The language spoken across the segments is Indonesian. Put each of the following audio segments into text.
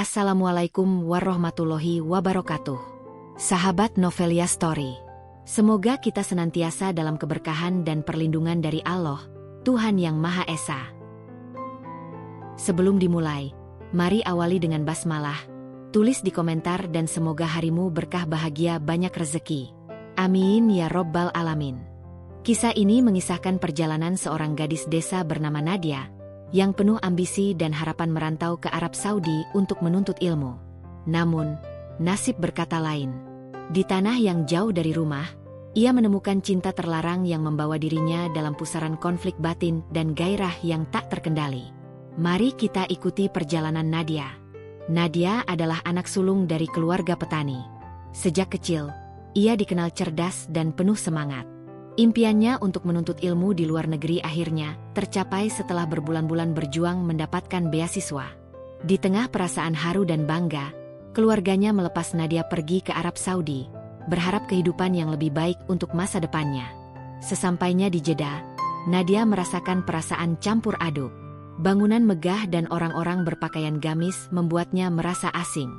Assalamualaikum warahmatullahi wabarakatuh. Sahabat Novelia Story. Semoga kita senantiasa dalam keberkahan dan perlindungan dari Allah, Tuhan Yang Maha Esa. Sebelum dimulai, mari awali dengan basmalah. Tulis di komentar dan semoga harimu berkah bahagia banyak rezeki. Amin ya Robbal Alamin. Kisah ini mengisahkan perjalanan seorang gadis desa bernama Nadia, yang penuh ambisi dan harapan merantau ke Arab Saudi untuk menuntut ilmu. Namun, nasib berkata lain. Di tanah yang jauh dari rumah, ia menemukan cinta terlarang yang membawa dirinya dalam pusaran konflik batin dan gairah yang tak terkendali. Mari kita ikuti perjalanan Nadia. Nadia adalah anak sulung dari keluarga petani. Sejak kecil, ia dikenal cerdas dan penuh semangat. Impiannya untuk menuntut ilmu di luar negeri akhirnya tercapai setelah berbulan-bulan berjuang mendapatkan beasiswa. Di tengah perasaan haru dan bangga, keluarganya melepas Nadia pergi ke Arab Saudi, berharap kehidupan yang lebih baik untuk masa depannya. Sesampainya di Jeddah, Nadia merasakan perasaan campur aduk. Bangunan megah dan orang-orang berpakaian gamis membuatnya merasa asing.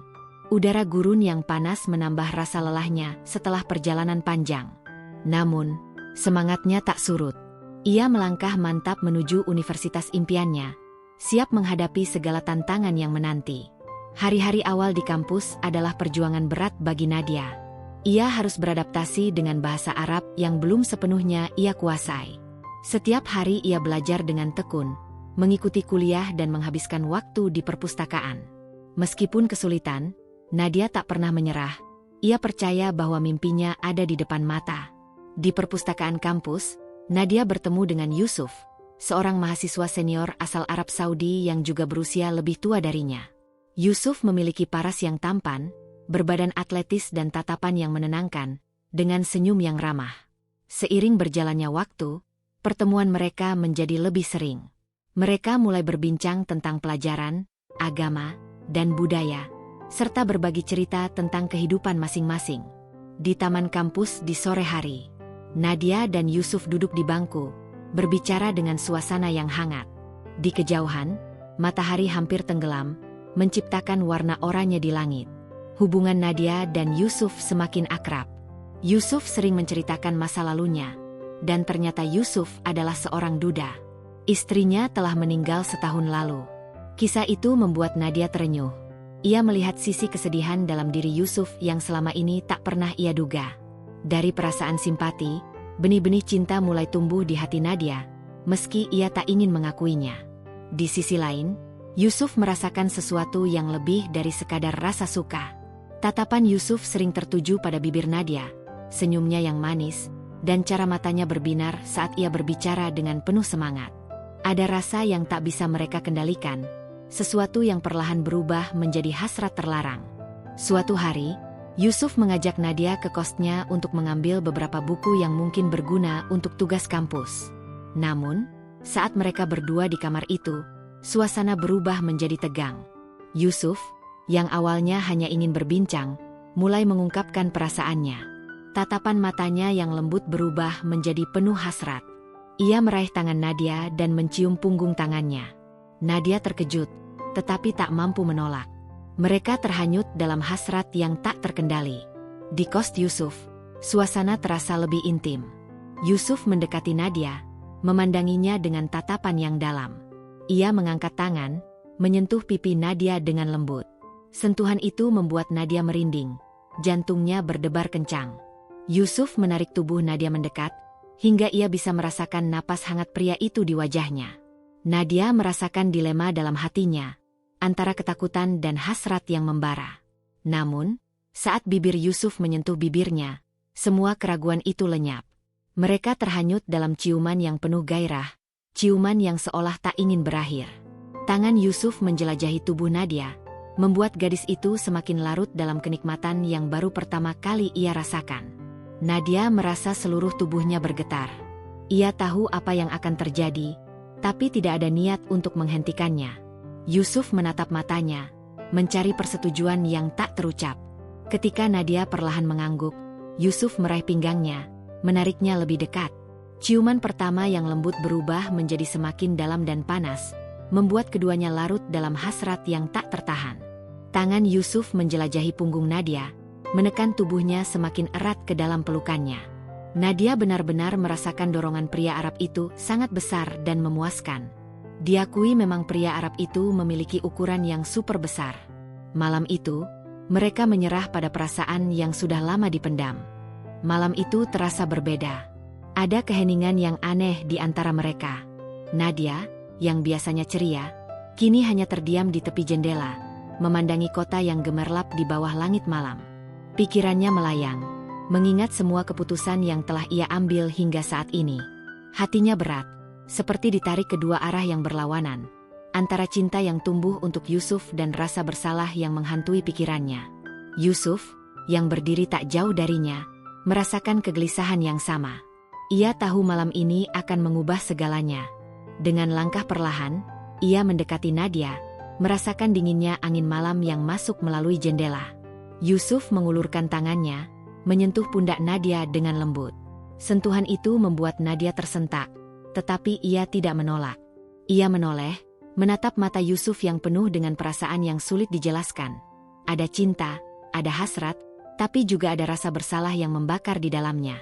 Udara gurun yang panas menambah rasa lelahnya setelah perjalanan panjang. Namun, semangatnya tak surut. Ia melangkah mantap menuju universitas impiannya, siap menghadapi segala tantangan yang menanti. Hari-hari awal di kampus adalah perjuangan berat bagi Nadia. Ia harus beradaptasi dengan bahasa Arab yang belum sepenuhnya ia kuasai. Setiap hari ia belajar dengan tekun, mengikuti kuliah dan menghabiskan waktu di perpustakaan. Meskipun kesulitan, Nadia tak pernah menyerah. Ia percaya bahwa mimpinya ada di depan mata. Di perpustakaan kampus, Nadia bertemu dengan Yusuf, seorang mahasiswa senior asal Arab Saudi yang juga berusia lebih tua darinya. Yusuf memiliki paras yang tampan, berbadan atletis dan tatapan yang menenangkan, dengan senyum yang ramah. Seiring berjalannya waktu, pertemuan mereka menjadi lebih sering. Mereka mulai berbincang tentang pelajaran, agama, dan budaya, serta berbagi cerita tentang kehidupan masing-masing. Di taman kampus di sore hari, Nadia dan Yusuf duduk di bangku, berbicara dengan suasana yang hangat. Di kejauhan, matahari hampir tenggelam, menciptakan warna oranye di langit. Hubungan Nadia dan Yusuf semakin akrab. Yusuf sering menceritakan masa lalunya, dan ternyata Yusuf adalah seorang duda. Istrinya telah meninggal setahun lalu. Kisah itu membuat Nadia terenyuh. Ia melihat sisi kesedihan dalam diri Yusuf yang selama ini tak pernah ia duga. Dari perasaan simpati, benih-benih cinta mulai tumbuh di hati Nadia, meski ia tak ingin mengakuinya. Di sisi lain, Yusuf merasakan sesuatu yang lebih dari sekadar rasa suka. Tatapan Yusuf sering tertuju pada bibir Nadia, senyumnya yang manis, dan cara matanya berbinar saat ia berbicara dengan penuh semangat. Ada rasa yang tak bisa mereka kendalikan, sesuatu yang perlahan berubah menjadi hasrat terlarang. Suatu hari, Yusuf mengajak Nadia ke kosnya untuk mengambil beberapa buku yang mungkin berguna untuk tugas kampus. Namun, saat mereka berdua di kamar itu, suasana berubah menjadi tegang. Yusuf, yang awalnya hanya ingin berbincang, mulai mengungkapkan perasaannya. Tatapan matanya yang lembut berubah menjadi penuh hasrat. Ia meraih tangan Nadia dan mencium punggung tangannya. Nadia terkejut, tetapi tak mampu menolak. Mereka terhanyut dalam hasrat yang tak terkendali. Di kos Yusuf, suasana terasa lebih intim. Yusuf mendekati Nadia, memandanginya dengan tatapan yang dalam. Ia mengangkat tangan, menyentuh pipi Nadia dengan lembut. Sentuhan itu membuat Nadia merinding, jantungnya berdebar kencang. Yusuf menarik tubuh Nadia mendekat, hingga ia bisa merasakan napas hangat pria itu di wajahnya. Nadia merasakan dilema dalam hatinya, antara ketakutan dan hasrat yang membara. Namun, saat bibir Yusuf menyentuh bibirnya, semua keraguan itu lenyap. Mereka terhanyut dalam ciuman yang penuh gairah, ciuman yang seolah tak ingin berakhir. Tangan Yusuf menjelajahi tubuh Nadia, membuat gadis itu semakin larut dalam kenikmatan yang baru pertama kali ia rasakan. Nadia merasa seluruh tubuhnya bergetar. Ia tahu apa yang akan terjadi, tapi tidak ada niat untuk menghentikannya. Yusuf menatap matanya, mencari persetujuan yang tak terucap. Ketika Nadia perlahan mengangguk, Yusuf meraih pinggangnya, menariknya lebih dekat. Ciuman pertama yang lembut berubah menjadi semakin dalam dan panas, membuat keduanya larut dalam hasrat yang tak tertahan. Tangan Yusuf menjelajahi punggung Nadia, menekan tubuhnya semakin erat ke dalam pelukannya. Nadia benar-benar merasakan dorongan pria Arab itu sangat besar dan memuaskan. Diakui memang pria Arab itu memiliki ukuran yang super besar. Malam itu, mereka menyerah pada perasaan yang sudah lama dipendam. Malam itu terasa berbeda. Ada keheningan yang aneh di antara mereka. Nadia, yang biasanya ceria, kini hanya terdiam di tepi jendela, memandangi kota yang gemerlap di bawah langit malam. Pikirannya melayang, mengingat semua keputusan yang telah ia ambil hingga saat ini. Hatinya berat, seperti ditarik kedua arah yang berlawanan, antara cinta yang tumbuh untuk Yusuf dan rasa bersalah yang menghantui pikirannya. Yusuf, yang berdiri tak jauh darinya, merasakan kegelisahan yang sama. Ia tahu malam ini akan mengubah segalanya. Dengan langkah perlahan, ia mendekati Nadia, merasakan dinginnya angin malam yang masuk melalui jendela. Yusuf mengulurkan tangannya, menyentuh pundak Nadia dengan lembut. Sentuhan itu membuat Nadia tersentak, tetapi ia tidak menolak. Ia menoleh, menatap mata Yusuf yang penuh dengan perasaan yang sulit dijelaskan. Ada cinta, ada hasrat, tapi juga ada rasa bersalah yang membakar di dalamnya.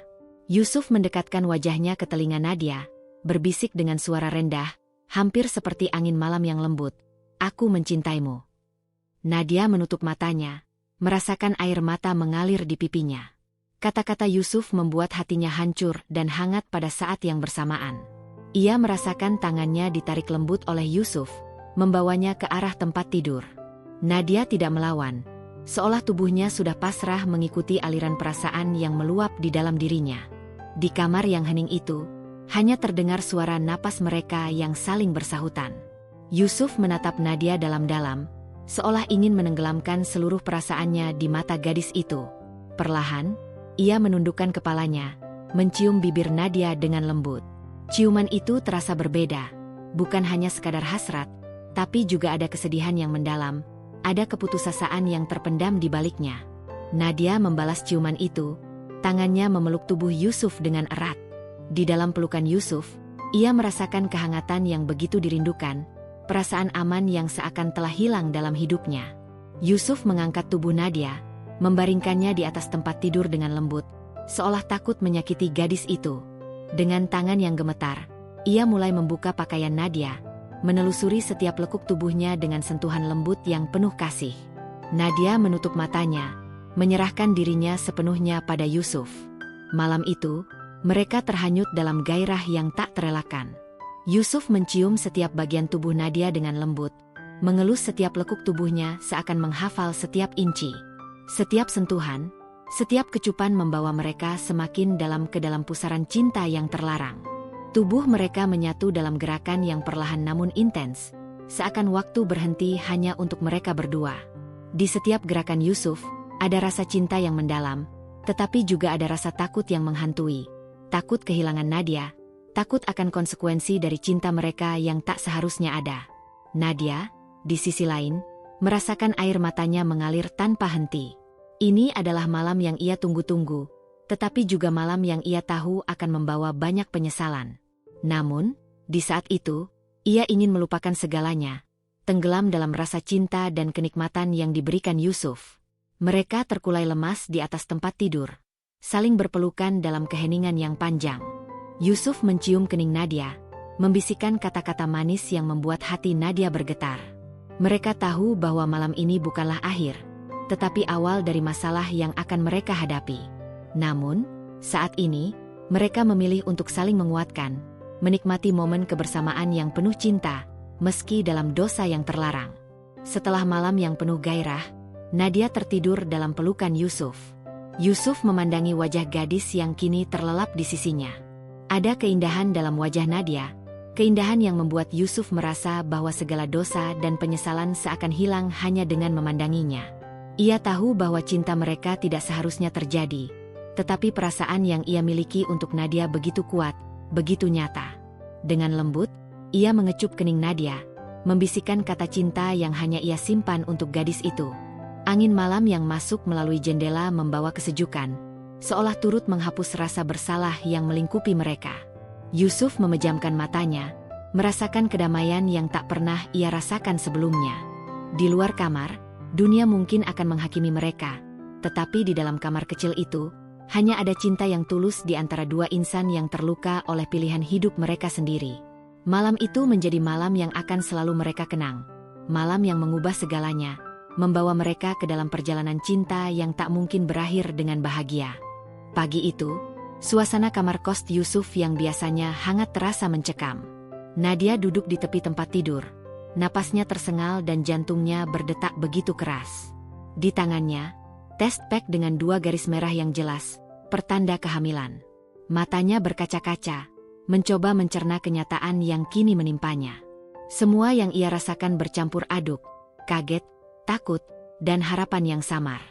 Yusuf mendekatkan wajahnya ke telinga Nadia, berbisik dengan suara rendah, hampir seperti angin malam yang lembut. "Aku mencintaimu." Nadia menutup matanya, merasakan air mata mengalir di pipinya. Kata-kata Yusuf membuat hatinya hancur dan hangat pada saat yang bersamaan. Ia merasakan tangannya ditarik lembut oleh Yusuf, membawanya ke arah tempat tidur. Nadia tidak melawan, seolah tubuhnya sudah pasrah mengikuti aliran perasaan yang meluap di dalam dirinya. Di kamar yang hening itu, hanya terdengar suara napas mereka yang saling bersahutan. Yusuf menatap Nadia dalam-dalam, seolah ingin menenggelamkan seluruh perasaannya di mata gadis itu. Perlahan, ia menundukkan kepalanya, mencium bibir Nadia dengan lembut. Ciuman itu terasa berbeda, bukan hanya sekadar hasrat, tapi juga ada kesedihan yang mendalam, ada keputusasaan yang terpendam di baliknya. Nadia membalas ciuman itu, tangannya memeluk tubuh Yusuf dengan erat. Di dalam pelukan Yusuf, ia merasakan kehangatan yang begitu dirindukan, perasaan aman yang seakan telah hilang dalam hidupnya. Yusuf mengangkat tubuh Nadia, membaringkannya di atas tempat tidur dengan lembut, seolah takut menyakiti gadis itu. Dengan tangan yang gemetar, ia mulai membuka pakaian Nadia, menelusuri setiap lekuk tubuhnya dengan sentuhan lembut yang penuh kasih. Nadia menutup matanya, menyerahkan dirinya sepenuhnya pada Yusuf. Malam itu, mereka terhanyut dalam gairah yang tak terelakkan. Yusuf mencium setiap bagian tubuh Nadia dengan lembut, mengelus setiap lekuk tubuhnya seakan menghafal setiap inci. Setiap sentuhan, setiap kecupan membawa mereka semakin dalam ke dalam pusaran cinta yang terlarang. Tubuh mereka menyatu dalam gerakan yang perlahan namun intens, seakan waktu berhenti hanya untuk mereka berdua. Di setiap gerakan Yusuf, ada rasa cinta yang mendalam, tetapi juga ada rasa takut yang menghantui. Takut kehilangan Nadia, takut akan konsekuensi dari cinta mereka yang tak seharusnya ada. Nadia, di sisi lain, merasakan air matanya mengalir tanpa henti. Ini adalah malam yang ia tunggu-tunggu, tetapi juga malam yang ia tahu akan membawa banyak penyesalan. Namun, di saat itu, ia ingin melupakan segalanya, tenggelam dalam rasa cinta dan kenikmatan yang diberikan Yusuf. Mereka terkulai lemas di atas tempat tidur, saling berpelukan dalam keheningan yang panjang. Yusuf mencium kening Nadia, membisikkan kata-kata manis yang membuat hati Nadia bergetar. Mereka tahu bahwa malam ini bukanlah akhir, tetapi awal dari masalah yang akan mereka hadapi. Namun, saat ini, mereka memilih untuk saling menguatkan, menikmati momen kebersamaan yang penuh cinta, meski dalam dosa yang terlarang. Setelah malam yang penuh gairah, Nadia tertidur dalam pelukan Yusuf. Yusuf memandangi wajah gadis yang kini terlelap di sisinya. Ada keindahan dalam wajah Nadia, keindahan yang membuat Yusuf merasa bahwa segala dosa dan penyesalan seakan hilang hanya dengan memandanginya. Ia tahu bahwa cinta mereka tidak seharusnya terjadi, tetapi perasaan yang ia miliki untuk Nadia begitu kuat, begitu nyata. Dengan lembut, ia mengecup kening Nadia, membisikkan kata cinta yang hanya ia simpan untuk gadis itu. Angin malam yang masuk melalui jendela membawa kesejukan, seolah turut menghapus rasa bersalah yang melingkupi mereka. Yusuf memejamkan matanya, merasakan kedamaian yang tak pernah ia rasakan sebelumnya. Di luar kamar, Dunia mungkin akan menghakimi mereka, tetapi di dalam kamar kecil itu, hanya ada cinta yang tulus di antara dua insan yang terluka oleh pilihan hidup mereka sendiri. Malam itu menjadi malam yang akan selalu mereka kenang. Malam yang mengubah segalanya, membawa mereka ke dalam perjalanan cinta yang tak mungkin berakhir dengan bahagia. Pagi itu, suasana kamar kos Yusuf yang biasanya hangat terasa mencekam. Nadia duduk di tepi tempat tidur. Napasnya tersengal dan jantungnya berdetak begitu keras. Di tangannya, test pack dengan 2 garis merah yang jelas, pertanda kehamilan. Matanya berkaca-kaca, mencoba mencerna kenyataan yang kini menimpanya. Semua yang ia rasakan bercampur aduk, kaget, takut, dan harapan yang samar.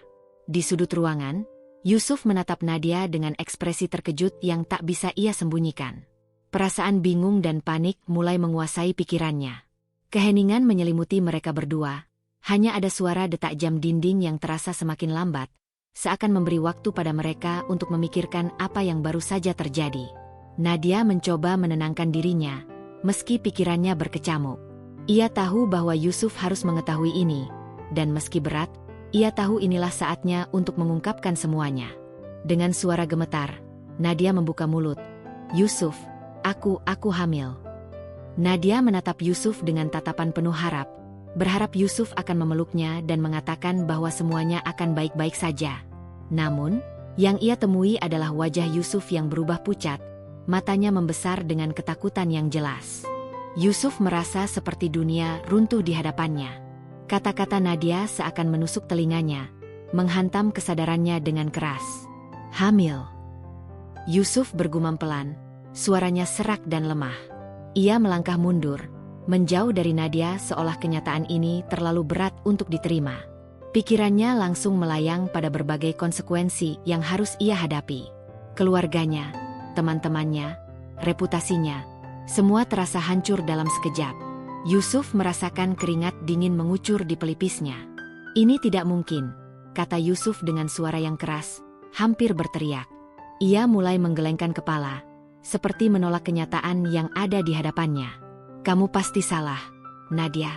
Di sudut ruangan, Yusuf menatap Nadia dengan ekspresi terkejut yang tak bisa ia sembunyikan. Perasaan bingung dan panik mulai menguasai pikirannya. Keheningan menyelimuti mereka berdua. Hanya ada suara detak jam dinding yang terasa semakin lambat, seakan memberi waktu pada mereka untuk memikirkan apa yang baru saja terjadi. Nadia mencoba menenangkan dirinya, meski pikirannya berkecamuk. Ia tahu bahwa Yusuf harus mengetahui ini, dan meski berat, ia tahu inilah saatnya untuk mengungkapkan semuanya. Dengan suara gemetar, Nadia membuka mulut. "Yusuf, aku hamil." Nadia menatap Yusuf dengan tatapan penuh harap, berharap Yusuf akan memeluknya dan mengatakan bahwa semuanya akan baik-baik saja. Namun, yang ia temui adalah wajah Yusuf yang berubah pucat, matanya membesar dengan ketakutan yang jelas. Yusuf merasa seperti dunia runtuh di hadapannya. Kata-kata Nadia seakan menusuk telinganya, menghantam kesadarannya dengan keras. "Hamil." Yusuf bergumam pelan, suaranya serak dan lemah. Ia melangkah mundur, menjauh dari Nadia seolah kenyataan ini terlalu berat untuk diterima. Pikirannya langsung melayang pada berbagai konsekuensi yang harus ia hadapi. Keluarganya, teman-temannya, reputasinya, semua terasa hancur dalam sekejap. Yusuf merasakan keringat dingin mengucur di pelipisnya. "Ini tidak mungkin," kata Yusuf dengan suara yang keras, hampir berteriak. Ia mulai menggelengkan kepala, seperti menolak kenyataan yang ada di hadapannya. "Kamu pasti salah, Nadia.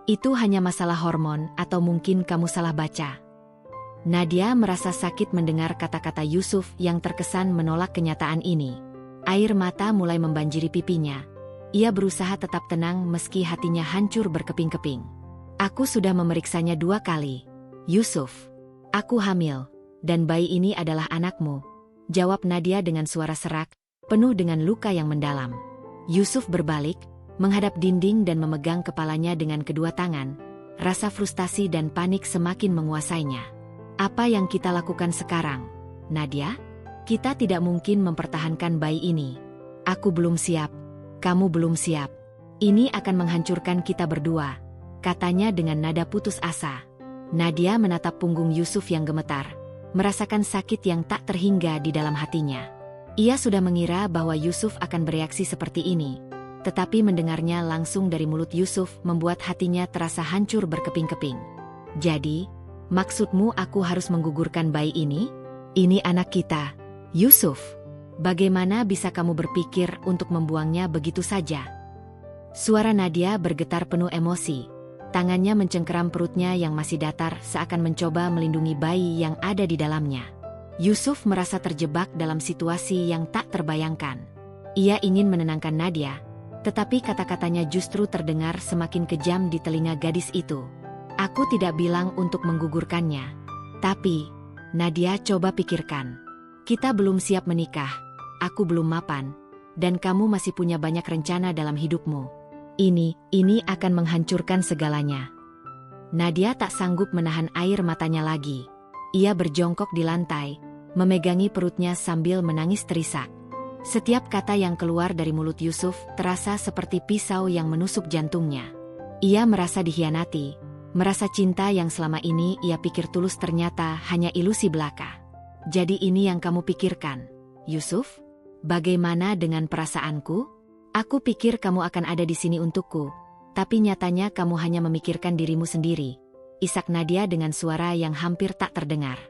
Itu hanya masalah hormon atau mungkin kamu salah baca." Nadia merasa sakit mendengar kata-kata Yusuf yang terkesan menolak kenyataan ini. Air mata mulai membanjiri pipinya. Ia berusaha tetap tenang meski hatinya hancur berkeping-keping. "Aku sudah memeriksanya 2 kali. Yusuf, aku hamil, dan bayi ini adalah anakmu," jawab Nadia dengan suara serak, penuh dengan luka yang mendalam. Yusuf berbalik, menghadap dinding dan memegang kepalanya dengan kedua tangan. Rasa frustasi dan panik semakin menguasainya. "Apa yang kita lakukan sekarang, Nadia? Kita tidak mungkin mempertahankan bayi ini. Aku belum siap, kamu belum siap. Ini akan menghancurkan kita berdua," katanya dengan nada putus asa. Nadia menatap punggung Yusuf yang gemetar, merasakan sakit yang tak terhingga di dalam hatinya. Ia sudah mengira bahwa Yusuf akan bereaksi seperti ini, tetapi mendengarnya langsung dari mulut Yusuf membuat hatinya terasa hancur berkeping-keping. "Jadi, maksudmu aku harus menggugurkan bayi ini? Ini anak kita, Yusuf. Bagaimana bisa kamu berpikir untuk membuangnya begitu saja?" Suara Nadia bergetar penuh emosi. Tangannya mencengkeram perutnya yang masih datar seakan mencoba melindungi bayi yang ada di dalamnya. Yusuf merasa terjebak dalam situasi yang tak terbayangkan. Ia ingin menenangkan Nadia, tetapi kata-katanya justru terdengar semakin kejam di telinga gadis itu. "Aku tidak bilang untuk menggugurkannya. Tapi, Nadia, coba pikirkan. Kita belum siap menikah, aku belum mapan, dan kamu masih punya banyak rencana dalam hidupmu. Ini akan menghancurkan segalanya." Nadia tak sanggup menahan air matanya lagi. Ia berjongkok di lantai, memegangi perutnya sambil menangis terisak. Setiap kata yang keluar dari mulut Yusuf terasa seperti pisau yang menusuk jantungnya. Ia merasa dikhianati, merasa cinta yang selama ini ia pikir tulus ternyata hanya ilusi belaka. "Jadi ini yang kamu pikirkan, Yusuf? Bagaimana dengan perasaanku? Aku pikir kamu akan ada di sini untukku, tapi nyatanya kamu hanya memikirkan dirimu sendiri," isak Nadia dengan suara yang hampir tak terdengar.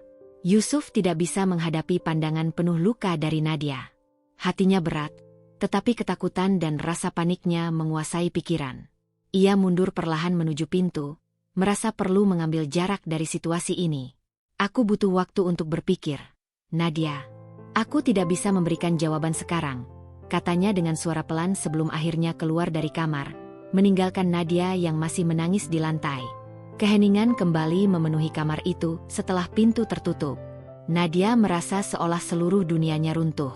Yusuf tidak bisa menghadapi pandangan penuh luka dari Nadia. Hatinya berat, tetapi ketakutan dan rasa paniknya menguasai pikiran. Ia mundur perlahan menuju pintu, merasa perlu mengambil jarak dari situasi ini. Aku butuh waktu untuk berpikir. Nadia, aku tidak bisa memberikan jawaban sekarang, katanya dengan suara pelan sebelum akhirnya keluar dari kamar, meninggalkan Nadia yang masih menangis di lantai. Keheningan kembali memenuhi kamar itu setelah pintu tertutup. Nadia merasa seolah seluruh dunianya runtuh.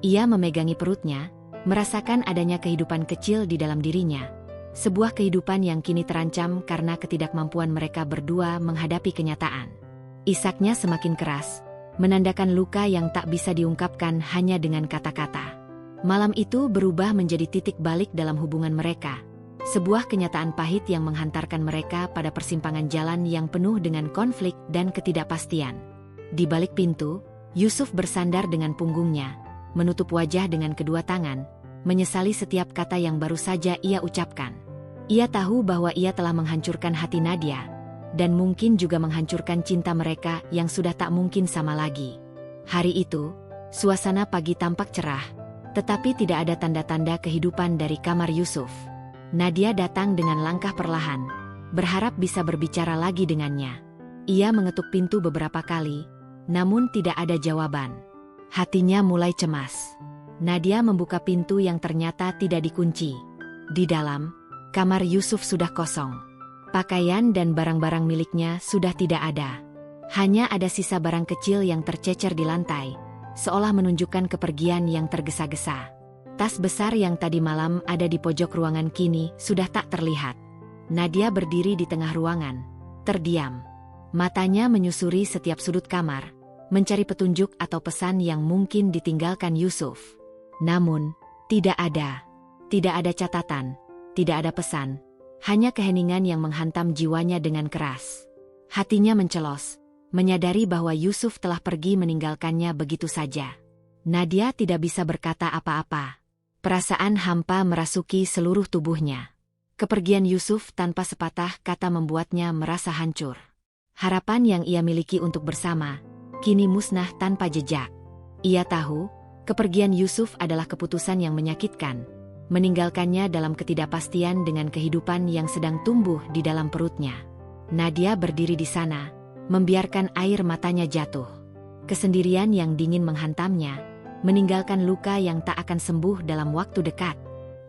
Ia memegangi perutnya, merasakan adanya kehidupan kecil di dalam dirinya. Sebuah kehidupan yang kini terancam karena ketidakmampuan mereka berdua menghadapi kenyataan. Isaknya semakin keras, menandakan luka yang tak bisa diungkapkan hanya dengan kata-kata. Malam itu berubah menjadi titik balik dalam hubungan mereka. Sebuah kenyataan pahit yang menghantarkan mereka pada persimpangan jalan yang penuh dengan konflik dan ketidakpastian. Di balik pintu, Yusuf bersandar dengan punggungnya, menutup wajah dengan kedua tangan, menyesali setiap kata yang baru saja ia ucapkan. Ia tahu bahwa ia telah menghancurkan hati Nadia, dan mungkin juga menghancurkan cinta mereka yang sudah tak mungkin sama lagi. Hari itu, suasana pagi tampak cerah, tetapi tidak ada tanda-tanda kehidupan dari kamar Yusuf. Nadia datang dengan langkah perlahan, berharap bisa berbicara lagi dengannya. Ia mengetuk pintu beberapa kali, namun tidak ada jawaban. Hatinya mulai cemas. Nadia membuka pintu yang ternyata tidak dikunci. Di dalam, kamar Yusuf sudah kosong. Pakaian dan barang-barang miliknya sudah tidak ada. Hanya ada sisa barang kecil yang tercecer di lantai, seolah menunjukkan kepergian yang tergesa-gesa. Tas besar yang tadi malam ada di pojok ruangan kini sudah tak terlihat. Nadia berdiri di tengah ruangan, terdiam. Matanya menyusuri setiap sudut kamar, mencari petunjuk atau pesan yang mungkin ditinggalkan Yusuf. Namun, tidak ada. Tidak ada catatan, tidak ada pesan. Hanya keheningan yang menghantam jiwanya dengan keras. Hatinya mencelos, menyadari bahwa Yusuf telah pergi meninggalkannya begitu saja. Nadia tidak bisa berkata apa-apa. Perasaan hampa merasuki seluruh tubuhnya. Kepergian Yusuf tanpa sepatah kata membuatnya merasa hancur. Harapan yang ia miliki untuk bersama, kini musnah tanpa jejak. Ia tahu, kepergian Yusuf adalah keputusan yang menyakitkan, meninggalkannya dalam ketidakpastian dengan kehidupan yang sedang tumbuh di dalam perutnya. Nadia berdiri di sana, membiarkan air matanya jatuh. Kesendirian yang dingin menghantamnya, meninggalkan luka yang tak akan sembuh dalam waktu dekat.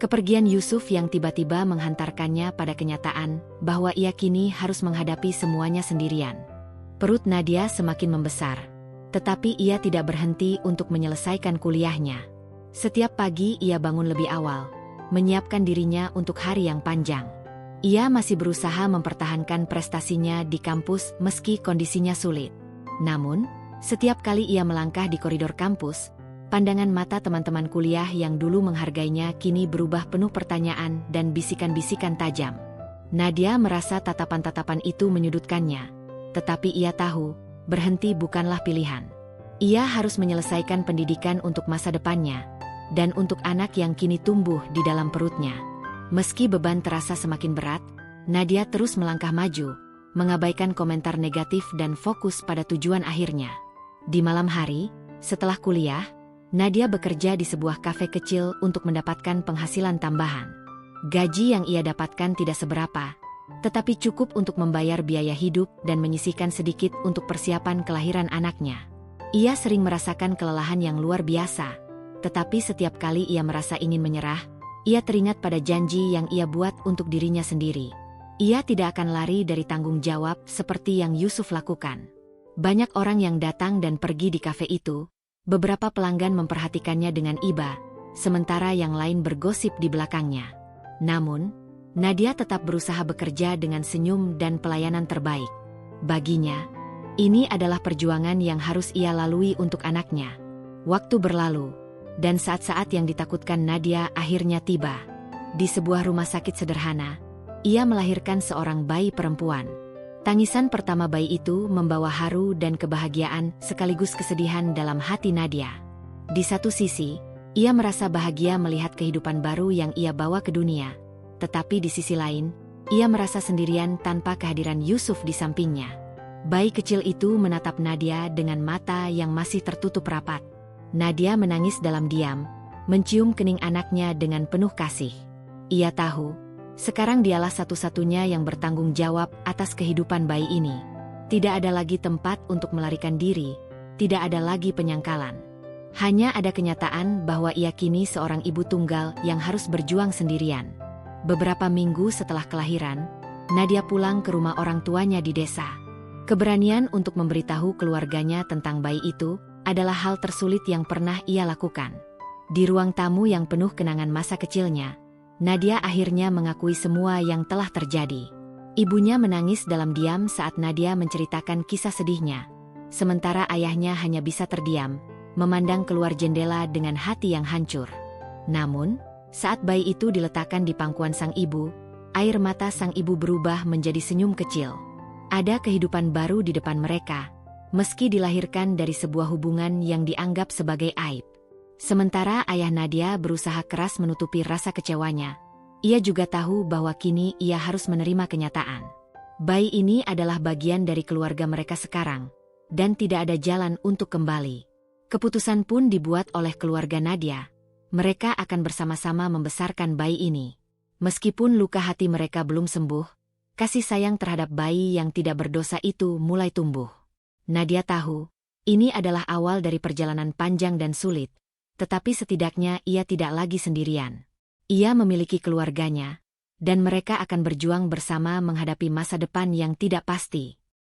Kepergian Yusuf yang tiba-tiba menghantarkannya pada kenyataan bahwa ia kini harus menghadapi semuanya sendirian. Perut Nadia semakin membesar, tetapi ia tidak berhenti untuk menyelesaikan kuliahnya. Setiap pagi ia bangun lebih awal, menyiapkan dirinya untuk hari yang panjang. Ia masih berusaha mempertahankan prestasinya di kampus meski kondisinya sulit. Namun, setiap kali ia melangkah di koridor kampus, pandangan mata teman-teman kuliah yang dulu menghargainya kini berubah penuh pertanyaan dan bisikan-bisikan tajam. Nadia merasa tatapan-tatapan itu menyudutkannya, tetapi ia tahu, berhenti bukanlah pilihan. Ia harus menyelesaikan pendidikan untuk masa depannya, dan untuk anak yang kini tumbuh di dalam perutnya. Meski beban terasa semakin berat, Nadia terus melangkah maju, mengabaikan komentar negatif dan fokus pada tujuan akhirnya. Di malam hari, setelah kuliah, Nadia bekerja di sebuah kafe kecil untuk mendapatkan penghasilan tambahan. Gaji yang ia dapatkan tidak seberapa, tetapi cukup untuk membayar biaya hidup dan menyisihkan sedikit untuk persiapan kelahiran anaknya. Ia sering merasakan kelelahan yang luar biasa, tetapi setiap kali ia merasa ingin menyerah, ia teringat pada janji yang ia buat untuk dirinya sendiri. Ia tidak akan lari dari tanggung jawab seperti yang Yusuf lakukan. Banyak orang yang datang dan pergi di kafe itu. Beberapa pelanggan memperhatikannya dengan iba, sementara yang lain bergosip di belakangnya. Namun, Nadia tetap berusaha bekerja dengan senyum dan pelayanan terbaik. Baginya, ini adalah perjuangan yang harus ia lalui untuk anaknya. Waktu berlalu, dan saat-saat yang ditakutkan Nadia akhirnya tiba. Di sebuah rumah sakit sederhana, ia melahirkan seorang bayi perempuan. Tangisan pertama bayi itu membawa haru dan kebahagiaan sekaligus kesedihan dalam hati Nadia. Di satu sisi, ia merasa bahagia melihat kehidupan baru yang ia bawa ke dunia. Tetapi di sisi lain, ia merasa sendirian tanpa kehadiran Yusuf di sampingnya. Bayi kecil itu menatap Nadia dengan mata yang masih tertutup rapat. Nadia menangis dalam diam, mencium kening anaknya dengan penuh kasih. Ia tahu, Sekarang dialah satu-satunya yang bertanggung jawab atas kehidupan bayi ini. Tidak ada lagi tempat untuk melarikan diri, tidak ada lagi penyangkalan. Hanya ada kenyataan bahwa ia kini seorang ibu tunggal yang harus berjuang sendirian. Beberapa minggu setelah kelahiran, Nadia pulang ke rumah orang tuanya di desa. Keberanian untuk memberitahu keluarganya tentang bayi itu adalah hal tersulit yang pernah ia lakukan. Di ruang tamu yang penuh kenangan masa kecilnya, Nadia akhirnya mengakui semua yang telah terjadi. Ibunya menangis dalam diam saat Nadia menceritakan kisah sedihnya. Sementara ayahnya hanya bisa terdiam, memandang keluar jendela dengan hati yang hancur. Namun, saat bayi itu diletakkan di pangkuan sang ibu, air mata sang ibu berubah menjadi senyum kecil. Ada kehidupan baru di depan mereka, meski dilahirkan dari sebuah hubungan yang dianggap sebagai aib. Sementara ayah Nadia berusaha keras menutupi rasa kecewanya, ia juga tahu bahwa kini ia harus menerima kenyataan. Bayi ini adalah bagian dari keluarga mereka sekarang, dan tidak ada jalan untuk kembali. Keputusan pun dibuat oleh keluarga Nadia. Mereka akan bersama-sama membesarkan bayi ini. Meskipun luka hati mereka belum sembuh, kasih sayang terhadap bayi yang tidak berdosa itu mulai tumbuh. Nadia tahu, ini adalah awal dari perjalanan panjang dan sulit. Tetapi setidaknya ia tidak lagi sendirian. Ia memiliki keluarganya, dan mereka akan berjuang bersama menghadapi masa depan yang tidak pasti.